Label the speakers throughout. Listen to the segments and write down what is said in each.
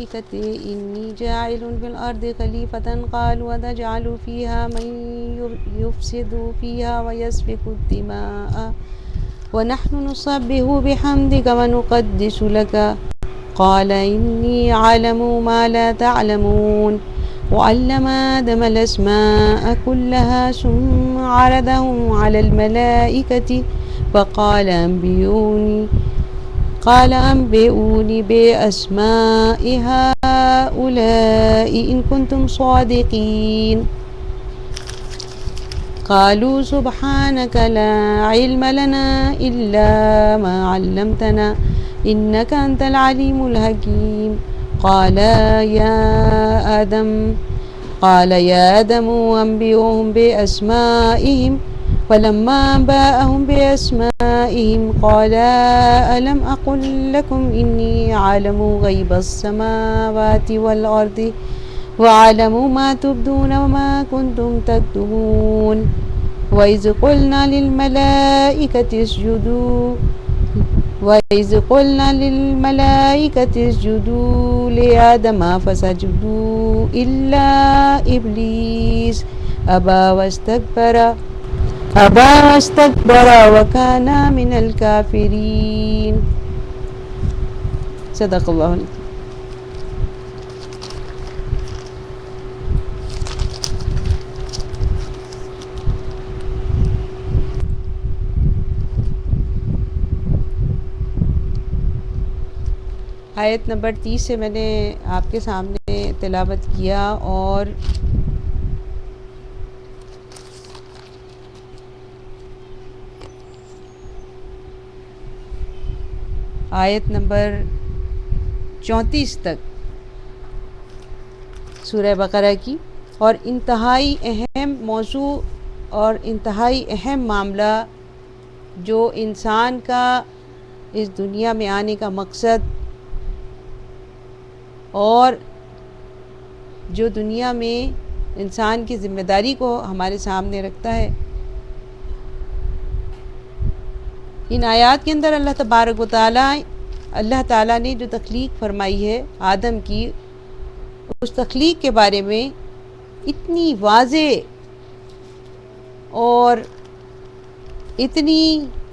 Speaker 1: الملائكة إني جاعل في الأرض خليفة قالوا وتجعل فيها من يفسد فيها ويسفك الدماء ونحن نسبح بحمدك ونقدس لك قال إني أعلم ما لا تعلمون وعلم آدم الأسماء كلها ثم عرضهم على الملائكة فقال أنبئوني بأسماء هؤلاء إن كنتم صادقين قالوا سبحانك لا علم لنا إلا ما علمتنا إنك أنت العليم الحكيم قال يا آدم أنبئهم بأسمائهم فلما أنبأهم بأسمائهم قال ألم أقل لكم إني أعلم غيب السماوات والأرض وأعلم ما تبدون وما كنتم تكتمون وإذ قلنا للملائكة اسجدوا لآدم فسجدوا إلا إبليس أبى واستكبر وكان من الكافرين صدق اللہ علیہ. آیت نمبر 30 سے میں نے آپ کے سامنے تلاوت کیا اور آیت نمبر 34 تک سورہ بقرہ کی، اور انتہائی اہم موضوع اور انتہائی اہم معاملہ جو انسان کا اس دنیا میں آنے کا مقصد اور جو دنیا میں انسان کی ذمہ داری کو ہمارے سامنے رکھتا ہے. ان آیات کے اندر اللہ تبارک و اللہ تعالیٰ نے جو تخلیق فرمائی ہے آدم کی، اس تخلیق کے بارے میں اتنی واضح اور اتنی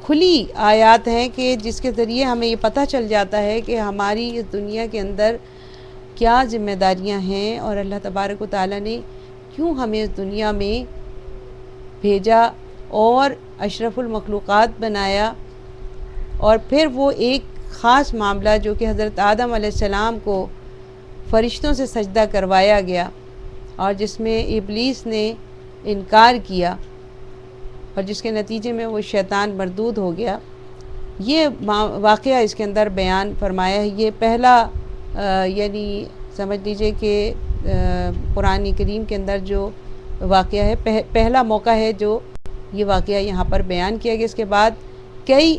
Speaker 1: کھلی آیات ہیں کہ جس کے ذریعے ہمیں یہ پتہ چل جاتا ہے کہ ہماری اس دنیا کے اندر کیا ذمہ داریاں ہیں اور اللہ تبارک و تعالیٰ نے کیوں ہمیں اس دنیا میں بھیجا اور اشرف المخلوقات بنایا. اور پھر وہ ایک خاص معاملہ جو کہ حضرت آدم علیہ السلام کو فرشتوں سے سجدہ کروایا گیا اور جس میں ابلیس نے انکار کیا اور جس کے نتیجے میں وہ شیطان مردود ہو گیا. یہ واقعہ اس کے اندر بیان فرمایا ہے. یہ پہلا یعنی سمجھ لیجئے کہ قرآن کریم کے اندر جو واقعہ ہے پہلا موقع ہے جو یہ واقعہ یہاں پر بیان کیا گیا. اس کے بعد کئی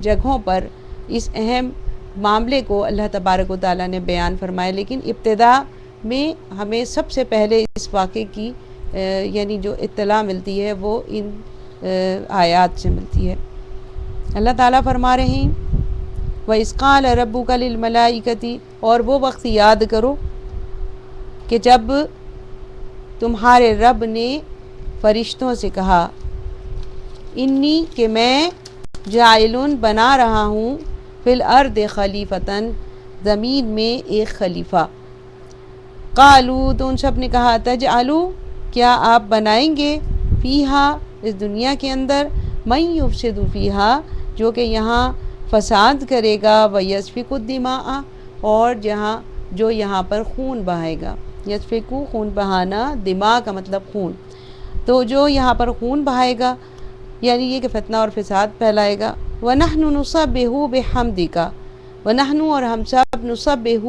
Speaker 1: جگہوں پر اس اہم معاملے کو اللہ تبارک و تعالیٰ نے بیان فرمایا، لیکن ابتدا میں ہمیں سب سے پہلے اس واقعے کی یعنی جو اطلاع ملتی ہے وہ ان آیات سے ملتی ہے. اللہ تعالیٰ فرما رہے ہیں وَإِذْ قَالَ رَبُّكَ لِلْمَلَائِكَةِ، اور وہ وقت یاد کرو کہ جب تمہارے رب نے فرشتوں سے کہا انی کہ میں جاعلٌ بنا رہا ہوں فی الارض خلیفتاً زمین میں ایک خلیفہ. قالوا تو ان سب نے کہا تجعلوا کیا آپ بنائیں گے فیہا اس دنیا کے اندر من یفسد فیہا جو کہ یہاں فساد کرے گا ویسفک الدماء اور جو یہاں پر خون بہائے گا. یسفکو خون بہانا، دماء کا مطلب خون، تو جو یہاں پر خون بہائے گا یعنی یہ کہ فتنہ اور فساد پھیلائے گا. وَنَحْنُ نُسَبِّحُ بِحَمْدِكَ وَنَحْنُ اور ہم سب نُسَبِّحُ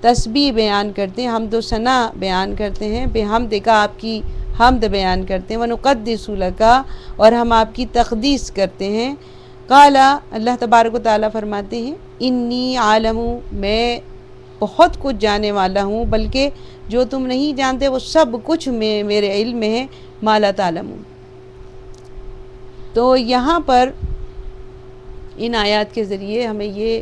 Speaker 1: تسبیح بیان کرتے ہیں، حمد و ثنا بیان کرتے ہیں، بحمدک آپ کی حمد بیان کرتے ہیں، وَنُقَدِّسُ لَكَ اور ہم آپ کی تقدیس کرتے ہیں. قال اللہ تبارک و تعالیٰ فرماتے ہیں انی عالم میں بہت کچھ جانے والا ہوں، بلکہ جو تم نہیں جانتے وہ سب کچھ میرے علم میں ہے، ما لا تعلمون. تو یہاں پر ان آیات کے ذریعے ہمیں یہ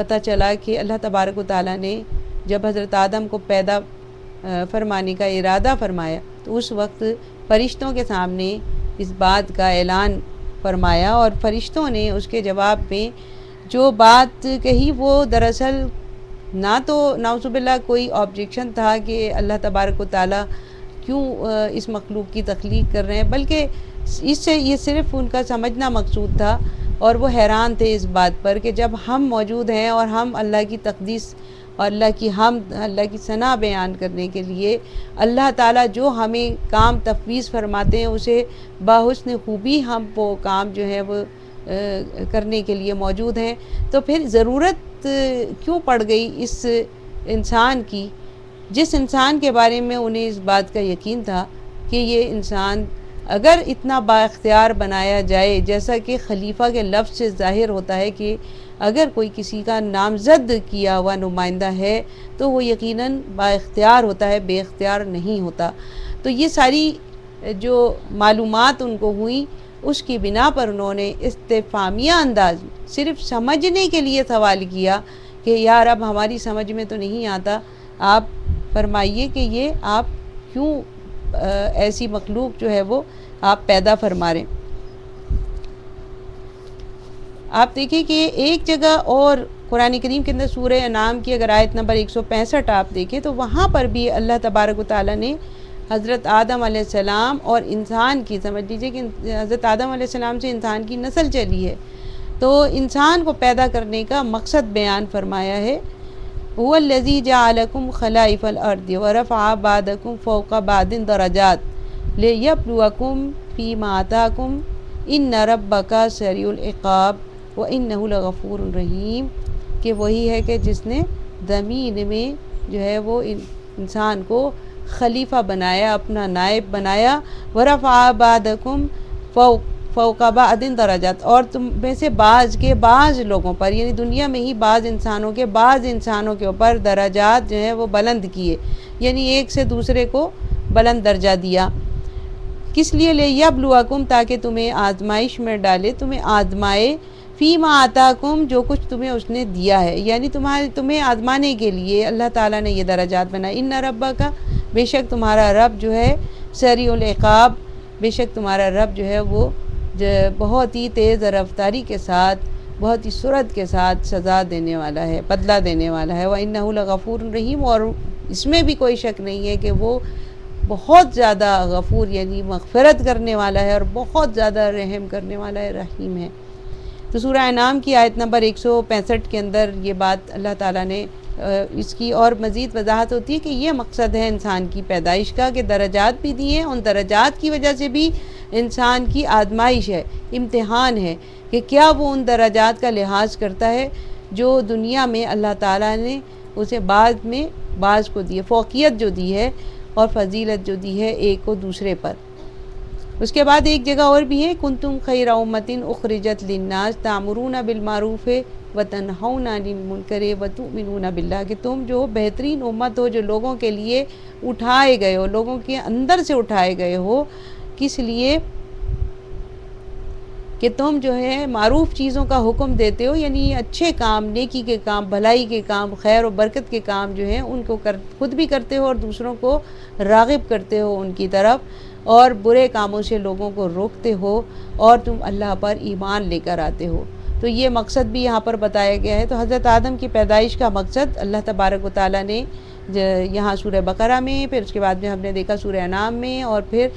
Speaker 1: پتہ چلا کہ اللہ تبارک و تعالیٰ نے جب حضرت آدم کو پیدا فرمانے کا ارادہ فرمایا تو اس وقت فرشتوں کے سامنے اس بات کا اعلان فرمایا، اور فرشتوں نے اس کے جواب میں جو بات کہی وہ دراصل نہ تو نعوذ باللہ کوئی آبجیکشن تھا کہ اللہ تبارک و تعالیٰ کیوں اس مخلوق کی تخلیق کر رہے ہیں، بلکہ اس سے یہ صرف ان کا سمجھنا مقصود تھا، اور وہ حیران تھے اس بات پر کہ جب ہم موجود ہیں اور ہم اللہ کی تقدیس اور اللہ کی حمد، اللہ کی ثنا بیان کرنے کے لیے اللہ تعالیٰ جو ہمیں کام تفویض فرماتے ہیں اسے بحسن خوبی ہم وہ کام جو ہے وہ کرنے کے لیے موجود ہیں، تو پھر ضرورت کیوں پڑ گئی اس انسان کی، جس انسان کے بارے میں انہیں اس بات کا یقین تھا کہ یہ انسان اگر اتنا با اختیار بنایا جائے، جیسا کہ خلیفہ کے لفظ سے ظاہر ہوتا ہے کہ اگر کوئی کسی کا نامزد کیا ہوا نمائندہ ہے تو وہ یقیناً با اختیار ہوتا ہے، بے اختیار نہیں ہوتا، تو یہ ساری جو معلومات ان کو ہوئیں اس کی بنا پر انہوں نے استفہامیہ انداز میں صرف سمجھنے کے لیے سوال کیا کہ یار اب ہماری سمجھ میں تو نہیں آتا، آپ فرمائیے کہ یہ آپ کیوں ایسی مخلوق جو ہے وہ آپ پیدا فرما رہے ہیں۔ آپ دیکھیں کہ ایک جگہ اور قرآن کریم کے اندر سورہ انعام کی اگر آیت نمبر 165 آپ دیکھیں تو وہاں پر بھی اللہ تبارک و تعالیٰ نے حضرت آدم علیہ السلام اور انسان کی، سمجھ لیجئے کہ حضرت آدم علیہ السلام سے انسان کی نسل چلی ہے، تو انسان کو پیدا کرنے کا مقصد بیان فرمایا ہے، هو الذی جعلکم خلائف الارض ورفع بعضکم فوق بعض درجات لیبلوکم فیما آتاکم ان ربک سریع العقاب وانہ لغفور رحیم، کہ وہی ہے کہ جس نے زمین میں جو ہے وہ انسان کو خلیفہ بنایا، اپنا نائب بنایا، ورفع بعضکم فوق بعض درجات، اور تم میں سے بعض کے بعض لوگوں پر، یعنی دنیا میں ہی بعض انسانوں کے اوپر درجات جو ہے وہ بلند کیے، یعنی ایک سے دوسرے کو بلند درجہ دیا، کس لیے؟ لیبلوکم، تاکہ تمہیں آزمائش میں ڈالے، تمہیں آزمائے، فیما آتاکم، جو کچھ تمہیں اس نے دیا ہے، یعنی تمہیں آزمانے کے لیے اللہ تعالیٰ نے یہ درجات بنائے، ان ربک، بے شک تمہارا رب جو ہے، سریع العقاب، بے شک تمہارا رب جو ہے وہ بہت ہی تیز رفتاری کے ساتھ، بہت ہی سرعت کے ساتھ سزا دینے والا ہے، بدلہ دینے والا ہے، وَإِنَّهُ لَغَفُورٌ رَحِيمٌ، اور اس میں بھی کوئی شک نہیں ہے کہ وہ بہت زیادہ غفور یعنی مغفرت کرنے والا ہے اور بہت زیادہ رحم کرنے والا ہے، رحیم ہے۔ تو سورہ انعام کی آیت نمبر 165 کے اندر یہ بات اللہ تعالیٰ نے اس کی اور مزید وضاحت ہوتی ہے کہ یہ مقصد ہے انسان کی پیدائش کا کہ درجات بھی دیے ہیں، ان درجات کی وجہ سے بھی انسان کی آزمائش ہے، امتحان ہے کہ کیا وہ ان درجات کا لحاظ کرتا ہے جو دنیا میں اللہ تعالیٰ نے اسے بعد میں بعض کو دی ہے، فوقیت جو دی ہے اور فضیلت جو دی ہے ایک کو دوسرے پر۔ اس کے بعد ایک جگہ اور بھی ہے، کنتم خیر امۃ اخرجت للناس تأمرون بالمعروف وتنہون عن المنکر وتؤمنون باللہ، کہ تم جو بہترین امت ہو، جو لوگوں کے لیے اٹھائے گئے ہو، لوگوں کے اندر سے اٹھائے گئے ہو، کس لیے؟ کہ تم جو ہے معروف چیزوں کا حکم دیتے ہو، یعنی اچھے کام، نیکی کے کام، بھلائی کے کام، خیر و برکت کے کام جو ہیں ان کو خود بھی کرتے ہو اور دوسروں کو راغب کرتے ہو ان کی طرف، اور برے کاموں سے لوگوں کو روکتے ہو، اور تم اللہ پر ایمان لے کر آتے ہو۔ تو یہ مقصد بھی یہاں پر بتایا گیا ہے۔ تو حضرت آدم کی پیدائش کا مقصد اللہ تبارک و تعالیٰ نے یہاں سورہ بقرہ میں، پھر اس کے بعد میں ہم نے دیکھا سورہ انعام میں، اور پھر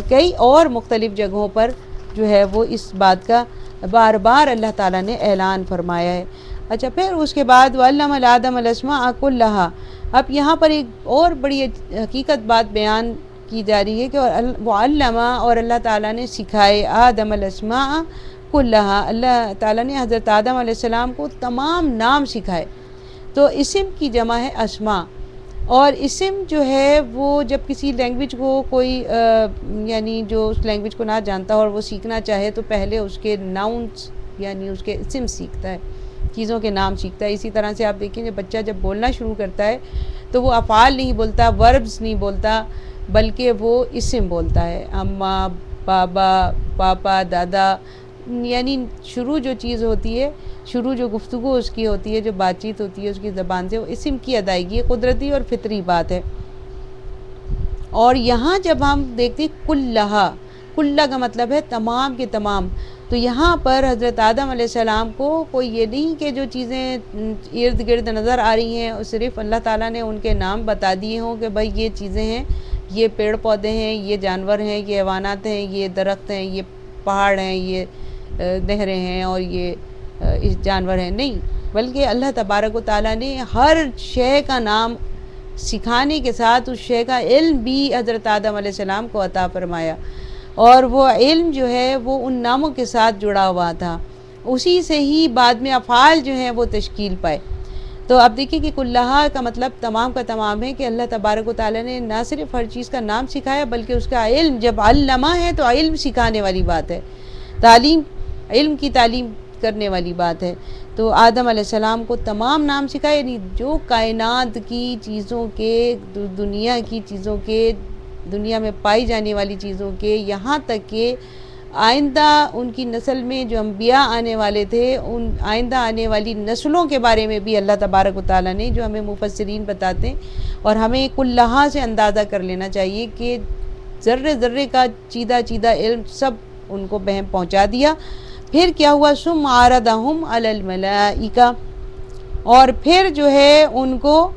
Speaker 1: کئی اور مختلف جگہوں پر جو ہے وہ اس بات کا بار بار اللہ تعالیٰ نے اعلان فرمایا ہے۔ اچھا، پھر اس کے بعد وَعَلَّمَ آدَمَ الْأَسْمَاءَ كُلَّهَا، اب یہاں پر ایک اور بڑی حقیقت بات بیان کی جا رہی ہے کہ وَعَلَّمَ، اور اللہ تعالیٰ نے سکھائے، آدم الْأَسْمَاءَ كُلَّهَا، اللہ تعالیٰ نے حضرت آدم علیہ السلام کو تمام نام سکھائے۔ تو اسم کی جمع ہے اسماء، اور اسم جو ہے وہ جب کسی لینگویج کو کوئی یعنی جو اس لینگویج کو نہ جانتا اور وہ سیکھنا چاہے تو پہلے اس کے ناؤنس یعنی اس کے اسم سیکھتا ہے، چیزوں کے نام سیکھتا ہے۔ اسی طرح سے آپ دیکھیں کہ بچہ جب بولنا شروع کرتا ہے تو وہ افعال نہیں بولتا، وربز نہیں بولتا، بلکہ وہ اسم بولتا ہے، اماں، بابا، پاپا، دادا، یعنی شروع جو چیز ہوتی ہے، شروع جو گفتگو اس کی ہوتی ہے، جو بات چیت ہوتی ہے اس کی زبان سے، وہ اسم کی ادائیگی قدرتی اور فطری بات ہے۔ اور یہاں جب ہم دیکھتے ہیں کلہا، کلہ کا مطلب ہے تمام کے تمام، تو یہاں پر حضرت آدم علیہ السلام کو کوئی یہ نہیں کہ جو چیزیں ارد گرد نظر آ رہی ہیں صرف اللہ تعالیٰ نے ان کے نام بتا دیے ہوں کہ بھائی یہ چیزیں ہیں، یہ پیڑ پودے ہیں، یہ جانور ہیں، یہ حیوانات ہیں، یہ درخت ہیں، یہ پہاڑ ہیں، یہ نہریں ہیں اور یہ جانور ہیں، نہیں، بلکہ اللہ تبارک و تعالیٰ نے ہر شے کا نام سکھانے کے ساتھ اس شے کا علم بھی حضرت آدم علیہ السلام کو عطا فرمایا، اور وہ علم جو ہے وہ ان ناموں کے ساتھ جڑا ہوا تھا، اسی سے ہی بعد میں افعال جو ہیں وہ تشکیل پائے۔ تو اب دیکھیں کہ کلہا کا مطلب تمام کا تمام ہے کہ اللہ تبارک و تعالیٰ نے نہ صرف ہر چیز کا نام سکھایا بلکہ اس کا علم، جب علمہ ہے تو علم سکھانے والی بات ہے، تعلیم، علم کی تعلیم کرنے والی بات ہے۔ تو آدم علیہ السلام کو تمام نام سکھائے، یعنی جو کائنات کی چیزوں کے، دنیا کی چیزوں کے، دنیا میں پائی جانے والی چیزوں کے، یہاں تک کہ آئندہ ان کی نسل میں جو انبیاء آنے والے تھے، ان آئندہ آنے والی نسلوں کے بارے میں بھی اللہ تبارک و تعالیٰ نے، جو ہمیں مفسرین بتاتے ہیں، اور ہمیں کلہا سے اندازہ کر لینا چاہیے کہ ذرے ذرے کا چیدہ چیدہ علم سب ان کو بہم پہنچا دیا۔ پھر کیا ہوا؟ ثم عرضہم علی الملائکہ، اور پھر جو ہے ان کو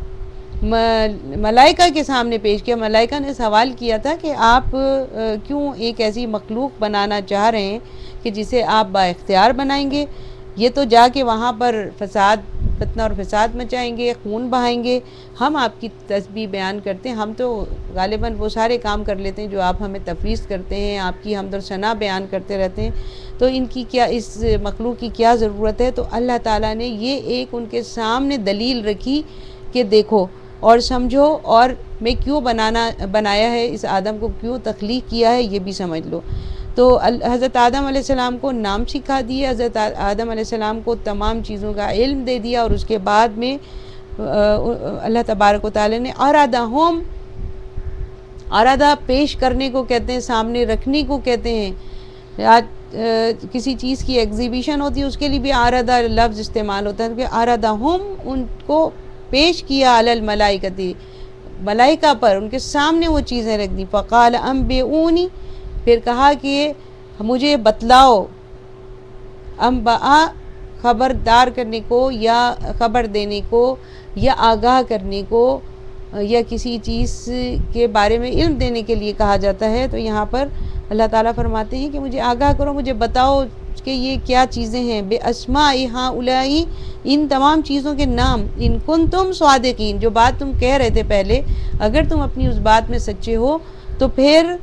Speaker 1: ملائکہ کے سامنے پیش کیا۔ ملائکہ نے سوال کیا تھا کہ آپ کیوں ایک ایسی مخلوق بنانا چاہ رہے ہیں کہ جسے آپ با اختیار بنائیں گے؟ یہ تو جا کے وہاں پر فساد، فتنہ اور فساد مچائیں گے، خون بہائیں گے۔ ہم آپ کی تسبیح بیان کرتے ہیں، ہم تو غالباً وہ سارے کام کر لیتے ہیں جو آپ ہمیں تفویض کرتے ہیں، آپ کی حمد و ثنا بیان کرتے رہتے ہیں، تو ان کی کیا، اس مخلوق کی کیا ضرورت ہے؟ تو اللہ تعالیٰ نے یہ ایک ان کے سامنے دلیل رکھی کہ دیکھو اور سمجھو، اور میں کیوں بنایا ہے اس آدم کو، کیوں تخلیق کیا ہے، یہ بھی سمجھ لو۔ تو حضرت آدم علیہ السلام کو نام سکھا دیا، حضرت آدم علیہ السلام کو تمام چیزوں کا علم دے دیا، اور اس کے بعد میں اللہ تبارک و تعالیٰ نے ارادہ پیش کرنے کو کہتے ہیں، سامنے رکھنے کو کہتے ہیں۔ آج کسی چیز کی ایگزیبیشن ہوتی ہے اس کے لیے بھی ارادہ لفظ استعمال ہوتا ہے کہ ارادہم، ان کو پیش کیا علی الملائکتی، ملائکہ پر، ان کے سامنے وہ چیزیں رکھ دی۔ فقال انبئونی، پھر کہا کہ مجھے بتلاؤ، انباء خبردار کرنے کو یا خبر دینے کو یا آگاہ کرنے کو یا کسی چیز کے بارے میں علم دینے کے لیے کہا جاتا ہے، تو یہاں پر اللہ تعالیٰ فرماتے ہیں کہ مجھے آگاہ کرو، مجھے بتاؤ کہ یہ کیا چیزیں ہیں، بے اسماء ہؤلاء، ان تمام چیزوں کے نام، ان کنتم صادقین، جو بات تم کہہ رہے تھے پہلے، اگر تم اپنی اس بات میں سچے ہو تو پھر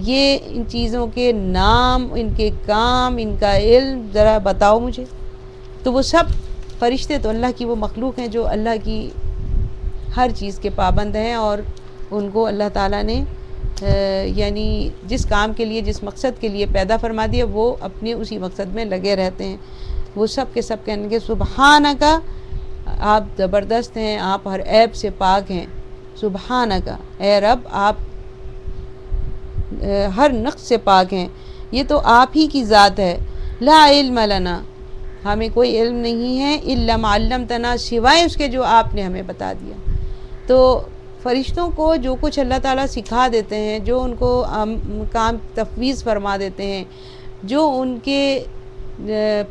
Speaker 1: یہ ان چیزوں کے نام، ان کے کام، ان کا علم ذرا بتاؤ مجھے۔ تو وہ سب فرشتے تو اللہ کی وہ مخلوق ہیں جو اللہ کی ہر چیز کے پابند ہیں، اور ان کو اللہ تعالیٰ نے یعنی جس کام کے لیے، جس مقصد کے لیے پیدا فرما دیا، وہ اپنے اسی مقصد میں لگے رہتے ہیں۔ وہ سب کے سب کہیں گے سبحانک، آپ زبردست ہیں، آپ ہر عیب سے پاک ہیں، سبحانک، اے رب آپ ہر نقص سے پاک ہیں، یہ تو آپ ہی کی ذات ہے۔ لا علم لنا، ہمیں کوئی علم نہیں ہے، الا ما علمتنا، سوائے اس کے جو آپ نے ہمیں بتا دیا۔ تو فرشتوں کو جو کچھ اللہ تعالیٰ سکھا دیتے ہیں، جو ان کو کام تفویض فرما دیتے ہیں، جو ان کے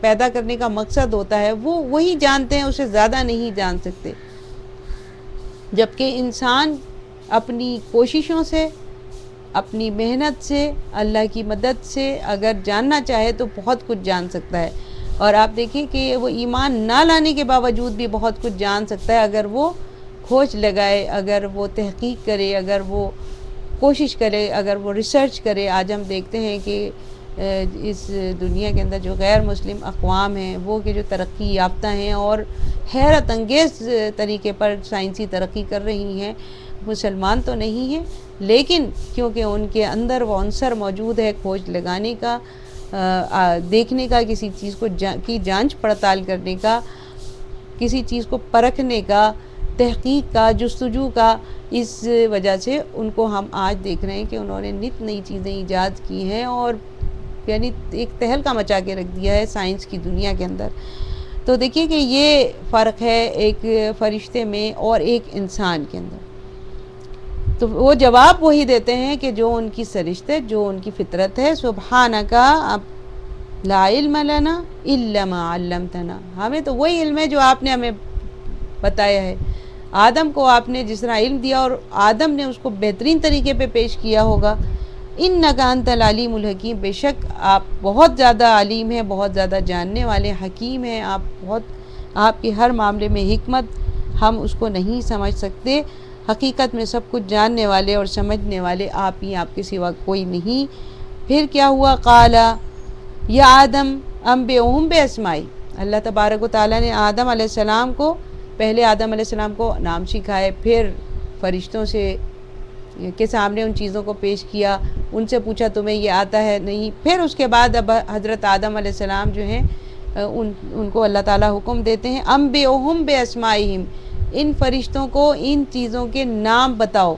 Speaker 1: پیدا کرنے کا مقصد ہوتا ہے، وہ وہی جانتے ہیں، اسے زیادہ نہیں جان سکتے۔ جبکہ انسان اپنی کوششوں سے، اپنی محنت سے، اللہ کی مدد سے اگر جاننا چاہے تو بہت کچھ جان سکتا ہے۔ اور آپ دیکھیں کہ وہ ایمان نہ لانے کے باوجود بھی بہت کچھ جان سکتا ہے، اگر وہ کھوج لگائے، اگر وہ تحقیق کرے، اگر وہ کوشش کرے، اگر وہ ریسرچ کرے۔ آج ہم دیکھتے ہیں کہ اس دنیا کے اندر جو غیر مسلم اقوام ہیں، وہ کہ جو ترقی یافتہ ہیں اور حیرت انگیز طریقے پر سائنسی ترقی کر رہی ہیں، مسلمان تو نہیں ہیں، لیکن کیونکہ ان کے اندر وہ عنصر موجود ہے کھوج لگانے کا، دیکھنے کا، کسی چیز کو کی جانچ پڑتال کرنے کا، کسی چیز کو پرکھنے کا، تحقیق کا، جستجو کا، اس وجہ سے ان کو ہم آج دیکھ رہے ہیں کہ انہوں نے نت نئی چیزیں ایجاد کی ہیں، اور یعنی ایک تہلکہ مچا کے رکھ دیا ہے سائنس کی دنیا کے اندر۔ تو دیکھیے کہ یہ فرق ہے ایک فرشتے میں اور ایک انسان کے اندر۔ تو وہ جواب وہی دیتے ہیں کہ جو ان کی سرشت ہے، جو ان کی فطرت ہے، سبحانک لا علم لنا الا ما علمتنا، ہمیں تو وہی علم ہے جو آپ نے ہمیں بتایا ہے۔ آدم کو آپ نے جس طرح علم دیا اور آدم نے اس کو بہترین طریقے پہ پیش کیا ہوگا، انک انت العلیم الحکیم، بے شک آپ بہت زیادہ علیم ہیں، بہت زیادہ جاننے والے، حکیم ہیں آپ، آپ کے ہر معاملے میں حکمت ہم اس کو نہیں سمجھ سکتے، حقیقت میں سب کچھ جاننے والے اور سمجھنے والے آپ ہی، آپ کے سوا کوئی نہیں۔ پھر کیا ہوا؟ قال یا آدم انبئہم باسمائی، اللہ تبارک و تعالیٰ نے آدم علیہ السلام کو، پہلے آدم علیہ السلام کو نام سکھائے، پھر فرشتوں سے کے سامنے ان چیزوں کو پیش کیا، ان سے پوچھا تمہیں یہ آتا ہے نہیں، پھر اس کے بعد اب حضرت آدم علیہ السلام جو ہیں ان کو اللہ تعالیٰ حکم دیتے ہیں انبئہم باسمائہم، ان فرشتوں کو ان چیزوں کے نام بتاؤ،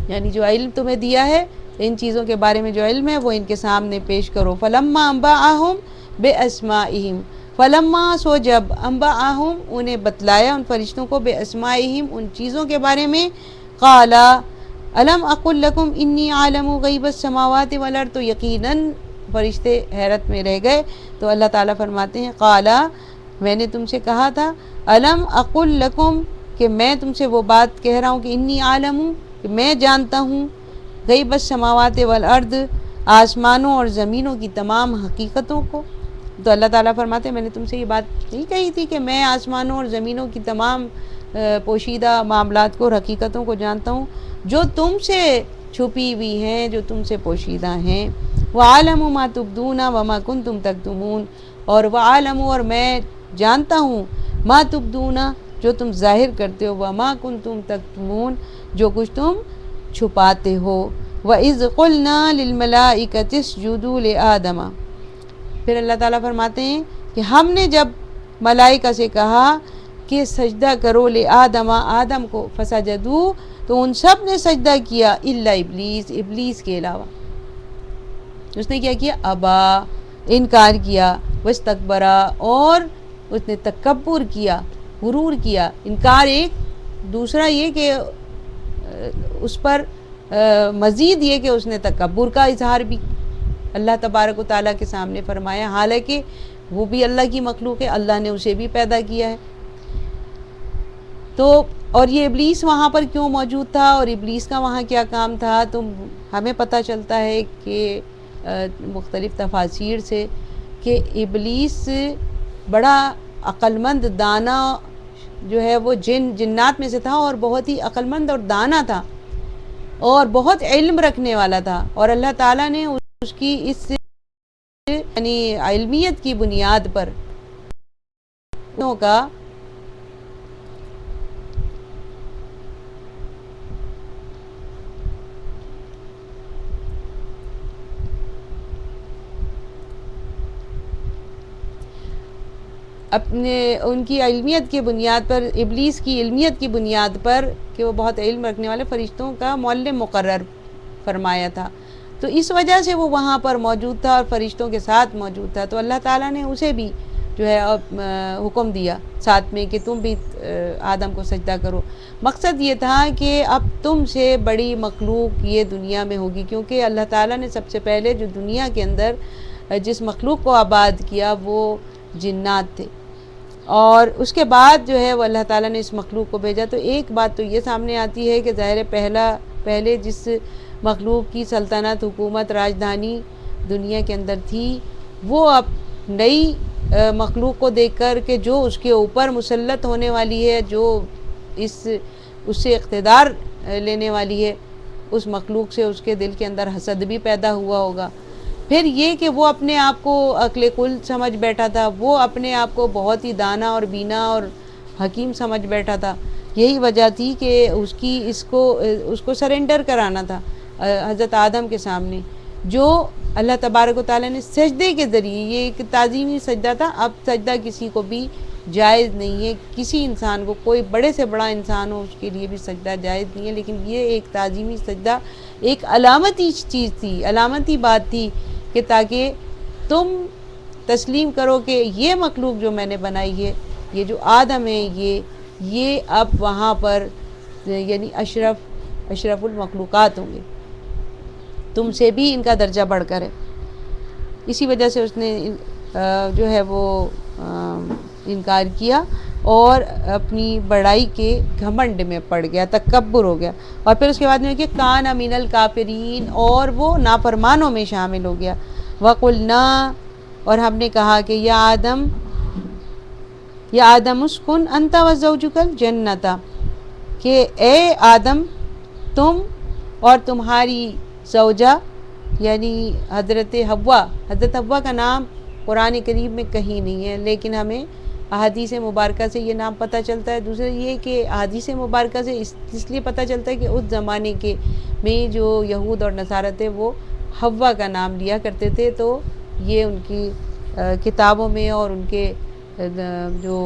Speaker 1: یعنی جو علم تمہیں دیا ہے ان چیزوں کے بارے میں جو علم ہے وہ ان کے سامنے پیش کرو۔ فلما انبأہم باسمائہم، فلما سو جب انبأہم انہیں بتلایا ان فرشتوں کو باسمائہم ان چیزوں کے بارے میں، قال الم اقل لکم انی عالم غیب السماوات والارض، تو یقیناً فرشتے حیرت میں رہ گئے۔ تو اللہ تعالیٰ فرماتے ہیں قال میں نے تم سے کہا تھا، الم اقل لکم کہ میں تم سے وہ بات کہہ رہا ہوں کہ انی عالم ہوں کہ میں جانتا ہوں، غیب السماوات والارض آسمانوں اور زمینوں کی تمام حقیقتوں کو۔ تو اللہ تعالیٰ فرماتے ہیں میں نے تم سے یہ بات نہیں کہی تھی کہ میں آسمانوں اور زمینوں کی تمام پوشیدہ معاملات کو اور حقیقتوں کو جانتا ہوں جو تم سے چھپی ہوئی ہیں، جو تم سے پوشیدہ ہیں۔ وَعَالَمُ مَا تُبْدُونَ وَمَا كُنْتُمْ تَكْتُمُونَ، اور وَعَالَمُ اور میں جانتا ہوں، ما تبدون جو تم ظاہر کرتے ہو، وَمَا كُنْتُمْ تَكْتُمُونَ جو کچھ تم چھپاتے ہو۔ وَإِذْ قُلْنَا لِلْمَلَائِكَةِ اسْجُدُوا لِآدَمَ، پھر اللہ تعالیٰ فرماتے ہیں کہ ہم نے جب ملائکہ سے کہا کہ سجدہ کرو لآدم آدم کو، فسجدوا تو ان سب نے سجدہ کیا، الا ابلیس ابلیس کے علاوہ، اس نے کیا کیا؟ ابا، انکار کیا، واستکبرا اور اس نے تکبر کیا، غرور کیا، انکار ایک، دوسرا یہ کہ اس پر مزید یہ کہ اس نے تکبر کا اظہار بھی اللہ تبارک و تعالیٰ کے سامنے فرمایا، حالانکہ وہ بھی اللہ کی مخلوق ہے، اللہ نے اسے بھی پیدا کیا ہے۔ تو اور یہ ابلیس وہاں پر کیوں موجود تھا اور ابلیس کا وہاں کیا کام تھا؟ تو ہمیں پتہ چلتا ہے کہ مختلف تفاسیر سے کہ ابلیس بڑا عقل مند دانا جو ہے وہ جنات میں سے تھا، اور بہت ہی عقل مند اور دانا تھا اور بہت علم رکھنے والا تھا، اور اللہ تعالیٰ نے اس کی اس یعنی علمیت کی بنیاد پر کا اپنے ان کی علمیت کی بنیاد پر، ابلیس کی علمیت کی بنیاد پر کہ وہ بہت علم رکھنے والے فرشتوں کا معلم مقرر فرمایا تھا، تو اس وجہ سے وہ وہاں پر موجود تھا اور فرشتوں کے ساتھ موجود تھا۔ تو اللہ تعالیٰ نے اسے بھی جو ہے حکم دیا ساتھ میں کہ تم بھی آدم کو سجدہ کرو۔ مقصد یہ تھا کہ اب تم سے بڑی مخلوق یہ دنیا میں ہوگی، کیونکہ اللہ تعالیٰ نے سب سے پہلے جو دنیا کے اندر جس مخلوق کو آباد کیا وہ جنات تھے، اور اس کے بعد جو ہے وہ اللہ تعالیٰ نے اس مخلوق کو بھیجا۔ تو ایک بات تو یہ سامنے آتی ہے کہ ظاہر پہلے جس مخلوق کی سلطنت، حکومت، راجدھانی دنیا کے اندر تھی، وہ اب نئی مخلوق کو دیکھ کر کہ جو اس کے اوپر مسلط ہونے والی ہے، جو اس سے اقتدار لینے والی ہے، اس مخلوق سے اس کے دل کے اندر حسد بھی پیدا ہوا ہوگا۔ پھر یہ کہ وہ اپنے آپ کو عقل کل سمجھ بیٹھا تھا، وہ اپنے آپ کو بہت ہی دانا اور بینا اور حکیم سمجھ بیٹھا تھا، یہی وجہ تھی کہ اس کو سرنڈر کرانا تھا حضرت آدم کے سامنے، جو اللہ تبارک و تعالیٰ نے سجدے کے ذریعے، یہ ایک تعظیمی سجدہ تھا۔ اب سجدہ کسی کو بھی جائز نہیں ہے، کسی انسان کو، کوئی بڑے سے بڑا انسان ہو اس کے لیے بھی سجدہ جائز نہیں ہے، لیکن یہ ایک تعظیمی سجدہ ایک علامتی چیز تھی، علامتی بات تھی کہ تاکہ تم تسلیم کرو کہ یہ مخلوق جو میں نے بنائی ہے، یہ جو آدم ہے، یہ اب وہاں پر یعنی اشرف المخلوقات ہوں گے، تم سے بھی ان کا درجہ بڑھ کر ہے۔ اسی وجہ سے اس نے جو ہے وہ انکار کیا اور اپنی بڑائی کے گھمنڈ میں پڑ گیا، تکبر ہو گیا، اور پھر اس کے بعد میں کہ کان من الکافرین، اور وہ نافرمانوں میں شامل ہو گیا۔ وقلنا، اور ہم نے کہا کہ یا آدم اسکن انت وزوجک الجنت، کہ اے آدم تم اور تمہاری زوجہ یعنی حضرت حوا کا نام قرآن کریم میں کہیں نہیں ہے، لیکن ہمیں احادیث مبارکہ سے یہ نام پتہ چلتا ہے۔ دوسرا یہ کہ احادیث مبارکہ سے اس لیے پتہ چلتا ہے کہ اس زمانے کے میں جو یہود اور نصارہ تھے وہ حوا کا نام لیا کرتے تھے، تو یہ ان کی کتابوں میں اور ان کے جو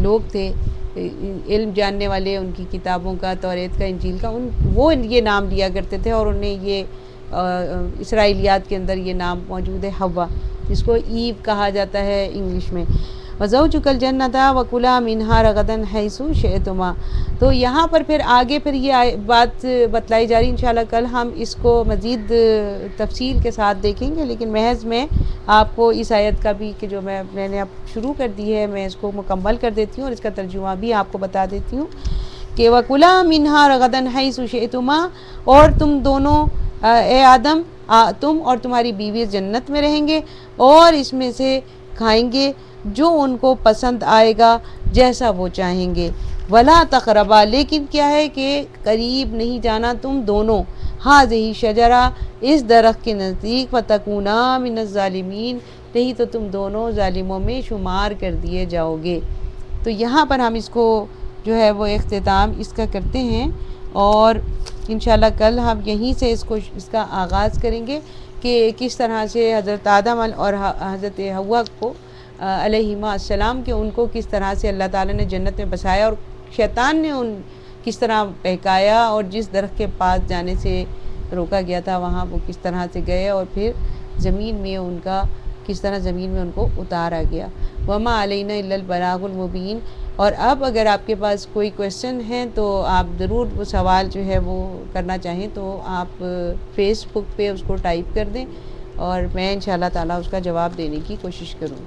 Speaker 1: لوگ تھے علم جاننے والے، ان کی کتابوں کا، توریت کا، انجیل کا، وہ یہ نام لیا کرتے تھے، اور انہیں یہ اسرائیلیات کے اندر یہ نام موجود ہے حوا، جس کو ایو کہا جاتا ہے انگلش میں۔ وَزَوْجُكَ الْجَنَّةَ وَكُلَا مِنْهَا رَغَدًا حَيْثُ شِئْتُمَا۔ تو یہاں پر پھر آگے پھر یہ بات بتلائی جا رہی، انشاءاللہ کل ہم اس کو مزید تفصیل کے ساتھ دیکھیں گے، لیکن محض میں آپ کو اس آیت کا بھی کہ جو میں نے اب شروع کر دی ہے، میں اس کو مکمل کر دیتی ہوں اور اس کا ترجمہ بھی آپ کو بتا دیتی ہوں کہ وَكُلَا مِنْهَا رَغَدًا حَيْثُ شِئْتُمَا، اور تم دونوں اے آدم، تم اور تمہاری بیوی جنت میں رہیں گے اور اس میں سے کھائیں گے جو ان کو پسند آئے گا، جیسا وہ چاہیں گے۔ وَلَا تَقْرَبَا، لیکن کیا ہے کہ قریب نہیں جانا تم دونوں، ہَٰذِهِ الشَّجَرَةَ، اس درخت کے نزدیک، فَتَكُونَا مِنَ الظَّالِمِينَ، نہیں تو تم دونوں ظالموں میں شمار کر دیے جاؤ گے۔ تو یہاں پر ہم اس کو جو ہے وہ اختتام اس کا کرتے ہیں، اور انشاءاللہ کل ہم یہیں سے اس کا آغاز کریں گے کہ کس طرح سے حضرت آدم اور حضرت حوا کو علیہما السلام کے ان کو کس طرح سے اللہ تعالیٰ نے جنت میں بسایا، اور شیطان نے ان کس طرح بہکایا، اور جس درخت کے پاس جانے سے روکا گیا تھا وہاں وہ کس طرح سے گئے، اور پھر زمین میں ان کا کس طرح زمین میں ان کو اتارا گیا۔ وما علینا الا البلاغ المبین۔ اور اب اگر آپ کے پاس کوئی کویسچن ہے تو آپ ضرور وہ سوال جو ہے وہ کرنا چاہیں تو آپ فیس بک پہ اس کو ٹائپ کر دیں، اور میں انشاءاللہ تعالیٰ اس کا جواب دینے کی کوشش کروں۔